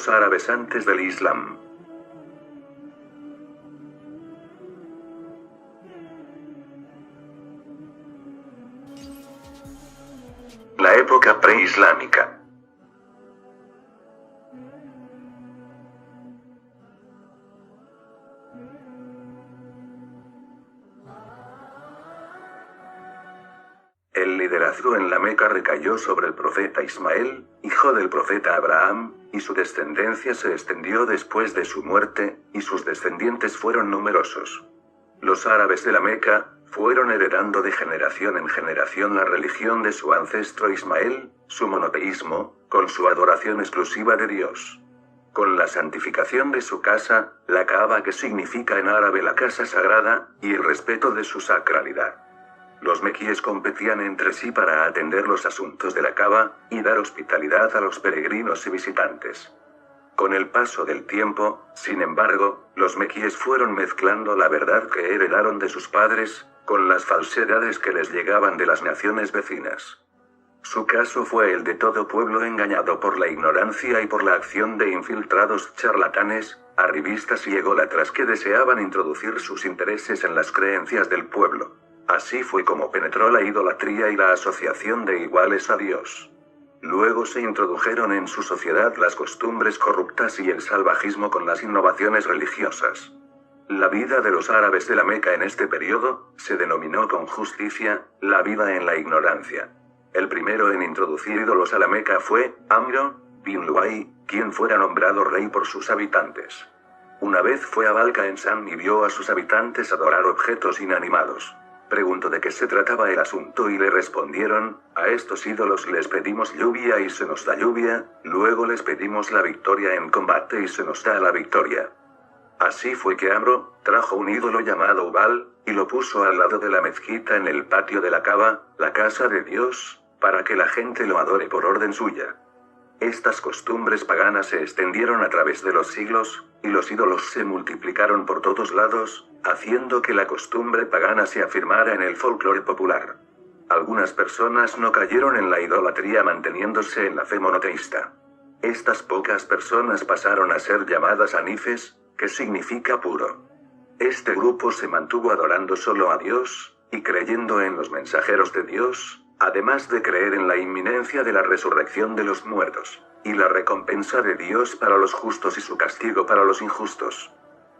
Los árabes antes del Islam. La época preislámica. El liderazgo en la Meca recayó sobre el profeta Ismael, hijo del profeta Abraham, y su descendencia se extendió después de su muerte, y sus descendientes fueron numerosos. Los árabes de la Meca fueron heredando de generación en generación la religión de su ancestro Ismael, su monoteísmo, con su adoración exclusiva de Dios. Con la santificación de su casa, la Kaaba, que significa en árabe la casa sagrada, y el respeto de su sacralidad. Los mequíes competían entre sí para atender los asuntos de la Kaaba, y dar hospitalidad a los peregrinos y visitantes. Con el paso del tiempo, sin embargo, los mequíes fueron mezclando la verdad que heredaron de sus padres, con las falsedades que les llegaban de las naciones vecinas. Su caso fue el de todo pueblo engañado por la ignorancia y por la acción de infiltrados charlatanes, arribistas y ególatras que deseaban introducir sus intereses en las creencias del pueblo. Así fue como penetró la idolatría y la asociación de iguales a Dios. Luego se introdujeron en su sociedad las costumbres corruptas y el salvajismo con las innovaciones religiosas. La vida de los árabes de la Meca en este periodo se denominó con justicia la vida en la ignorancia. El primero en introducir ídolos a la Meca fue Amr bin Luay, quien fuera nombrado rey por sus habitantes. Una vez fue a Balca-Ensan y vio a sus habitantes adorar objetos inanimados. Preguntó de qué se trataba el asunto y le respondieron: a estos ídolos les pedimos lluvia y se nos da lluvia, luego les pedimos la victoria en combate y se nos da la victoria. Así fue que Amr trajo un ídolo llamado Ubal, y lo puso al lado de la mezquita en el patio de la Kaaba, la casa de Dios, para que la gente lo adore por orden suya. Estas costumbres paganas se extendieron a través de los siglos, y los ídolos se multiplicaron por todos lados, haciendo que la costumbre pagana se afirmara en el folclore popular. Algunas personas no cayeron en la idolatría manteniéndose en la fe monoteísta. Estas pocas personas pasaron a ser llamadas hanifes, que significa puro. Este grupo se mantuvo adorando solo a Dios, y creyendo en los mensajeros de Dios, además de creer en la inminencia de la resurrección de los muertos, y la recompensa de Dios para los justos y su castigo para los injustos.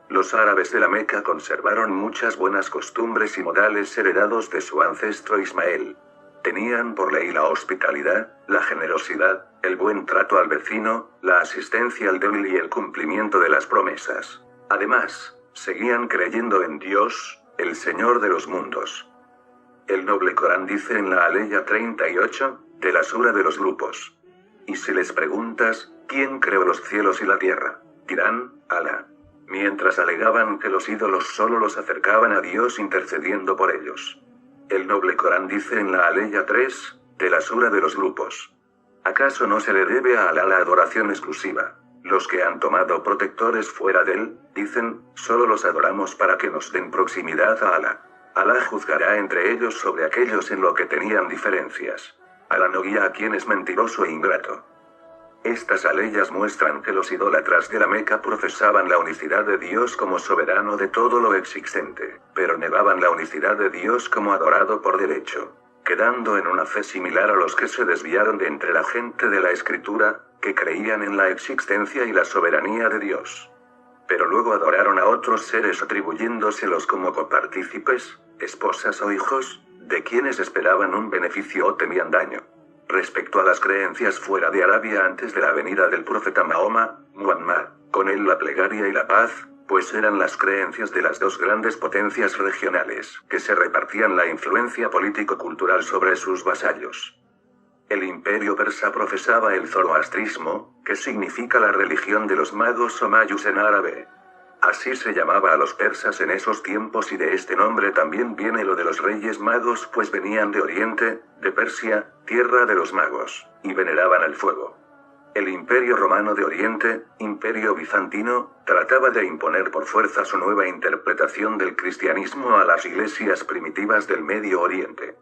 Los árabes de la Meca conservaron muchas buenas costumbres y modales heredados de su ancestro Ismael. Tenían por ley la hospitalidad, la generosidad, el buen trato al vecino, la asistencia al débil y el cumplimiento de las promesas. Además, seguían creyendo en Dios, el Señor de los mundos. El noble Corán dice en la Aleya 38, de la sura de los grupos: y si les preguntas, ¿quién creó los cielos y la tierra?, dirán, Alá. Mientras alegaban que los ídolos solo los acercaban a Dios intercediendo por ellos. El noble Corán dice en la Aleya 3, de la sura de los grupos: ¿acaso no se le debe a Alá la adoración exclusiva? Los que han tomado protectores fuera de él, dicen, solo los adoramos para que nos den proximidad a Alá. Alá juzgará entre ellos sobre aquellos en lo que tenían diferencias. Alá no guía a quien es mentiroso e ingrato. Estas aleyas muestran que los idólatras de la Meca profesaban la unicidad de Dios como soberano de todo lo existente, pero negaban la unicidad de Dios como adorado por derecho, quedando en una fe similar a los que se desviaron de entre la gente de la Escritura, que creían en la existencia y la soberanía de Dios. Pero luego adoraron a otros seres atribuyéndoselos como copartícipes, esposas o hijos, de quienes esperaban un beneficio o temían daño. Respecto a las creencias fuera de Arabia antes de la venida del profeta Mahoma, Muhammad, con él la plegaria y la paz, pues eran las creencias de las dos grandes potencias regionales, que se repartían la influencia político-cultural sobre sus vasallos. El imperio persa profesaba el zoroastrismo, que significa la religión de los magos o mayus en árabe. Así se llamaba a los persas en esos tiempos y de este nombre también viene lo de los reyes magos pues venían de Oriente, de Persia, tierra de los magos, y veneraban el fuego. El Imperio Romano de Oriente, Imperio Bizantino, trataba de imponer por fuerza su nueva interpretación del cristianismo a las iglesias primitivas del Medio Oriente.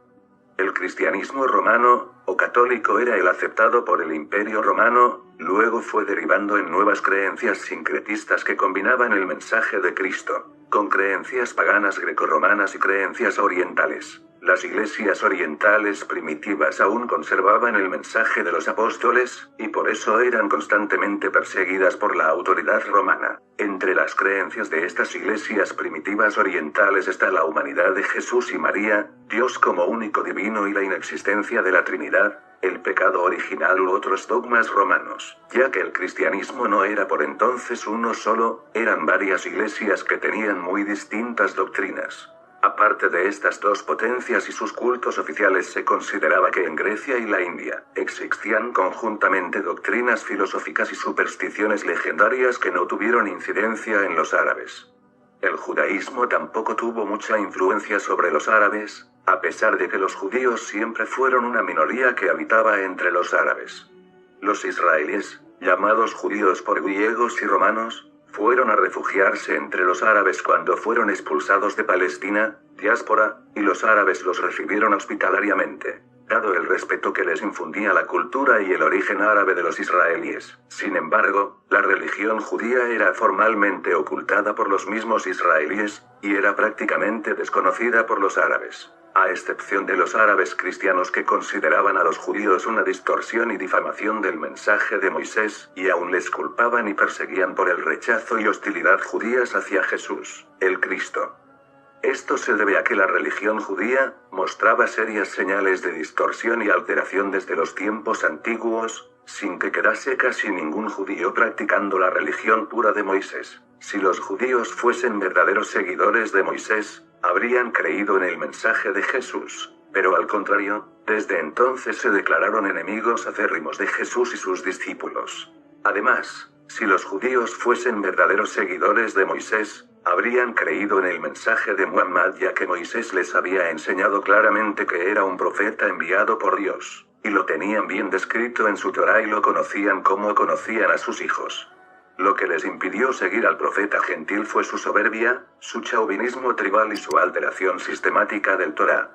El cristianismo romano, o católico era el aceptado por el Imperio Romano, Luego fue derivando en nuevas creencias sincretistas que combinaban el mensaje de Cristo con creencias paganas grecorromanas y creencias orientales. Las iglesias orientales primitivas aún conservaban el mensaje de los apóstoles, y por eso eran constantemente perseguidas por la autoridad romana. Entre las creencias de estas iglesias primitivas orientales está la humanidad de Jesús y María, Dios como único divino y la inexistencia de la Trinidad, el pecado original u otros dogmas romanos. Ya que el cristianismo no era por entonces uno solo, eran varias iglesias que tenían muy distintas doctrinas. Aparte de estas dos potencias y sus cultos oficiales, se consideraba que en Grecia y la India existían conjuntamente doctrinas filosóficas y supersticiones legendarias que no tuvieron incidencia en los árabes. El judaísmo tampoco tuvo mucha influencia sobre los árabes, a pesar de que los judíos siempre fueron una minoría que habitaba entre los árabes. Los israelíes, llamados judíos por griegos y romanos, fueron a refugiarse entre los árabes cuando fueron expulsados de Palestina, diáspora, y los árabes los recibieron hospitalariamente, dado el respeto que les infundía la cultura y el origen árabe de los israelíes. Sin embargo, la religión judía era formalmente ocultada por los mismos israelíes, y era prácticamente desconocida por los árabes, a excepción de los árabes cristianos que consideraban a los judíos una distorsión y difamación del mensaje de Moisés, y aún les culpaban y perseguían por el rechazo y hostilidad judías hacia Jesús, el Cristo. Esto se debe a que la religión judía mostraba serias señales de distorsión y alteración desde los tiempos antiguos, sin que quedase casi ningún judío practicando la religión pura de Moisés. Si los judíos fuesen verdaderos seguidores de Moisés, habrían creído en el mensaje de Jesús, pero al contrario, desde entonces se declararon enemigos acérrimos de Jesús y sus discípulos. Además, si los judíos fuesen verdaderos seguidores de Moisés, habrían creído en el mensaje de Muhammad, ya que Moisés les había enseñado claramente que era un profeta enviado por Dios, y lo tenían bien descrito en su Torá y lo conocían como conocían a sus hijos. Lo que les impidió seguir al profeta gentil fue su soberbia, su chauvinismo tribal y su alteración sistemática del Torá,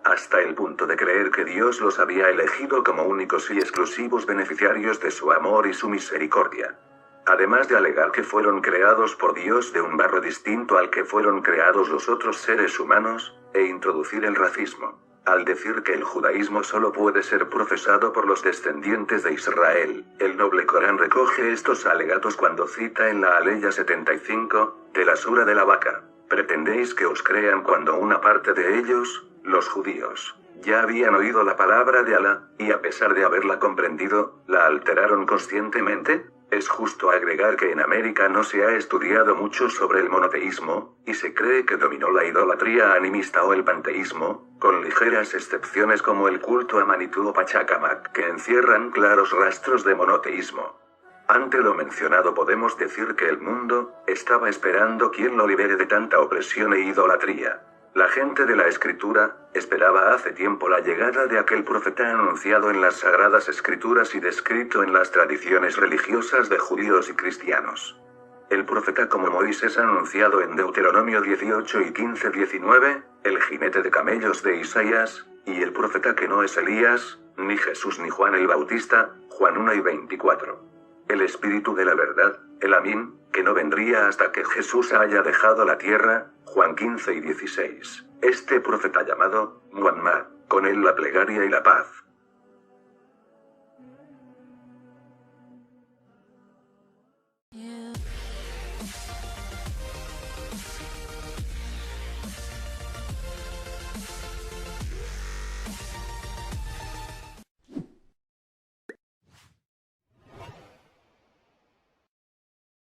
hasta el punto de creer que Dios los había elegido como únicos y exclusivos beneficiarios de su amor y su misericordia. Además de alegar que fueron creados por Dios de un barro distinto al que fueron creados los otros seres humanos, e introducir el racismo, al decir que el judaísmo solo puede ser profesado por los descendientes de Israel. El noble Corán recoge estos alegatos cuando cita en la Aleya 75, de la Sura de la Vaca: ¿pretendéis que os crean cuando una parte de ellos, los judíos, ya habían oído la palabra de Alá, y a pesar de haberla comprendido, la alteraron conscientemente? Es justo agregar que en América no se ha estudiado mucho sobre el monoteísmo, y se cree que dominó la idolatría animista o el panteísmo, con ligeras excepciones como el culto a Manitú o Pachacamac, que encierran claros rastros de monoteísmo. Ante lo mencionado podemos decir que el mundo estaba esperando quien lo libere de tanta opresión e idolatría. La gente de la Escritura esperaba hace tiempo la llegada de aquel profeta anunciado en las Sagradas Escrituras y descrito en las tradiciones religiosas de judíos y cristianos. El profeta como Moisés anunciado en Deuteronomio 18 y 15-19, el jinete de camellos de Isaías, y el profeta que no es Elías, ni Jesús ni Juan el Bautista, Juan 1 y 24. El Espíritu de la verdad, el Amín, que no vendría hasta que Jesús haya dejado la tierra, Juan 15 y 16. Este profeta llamado Muhammad, con él la plegaria y la paz,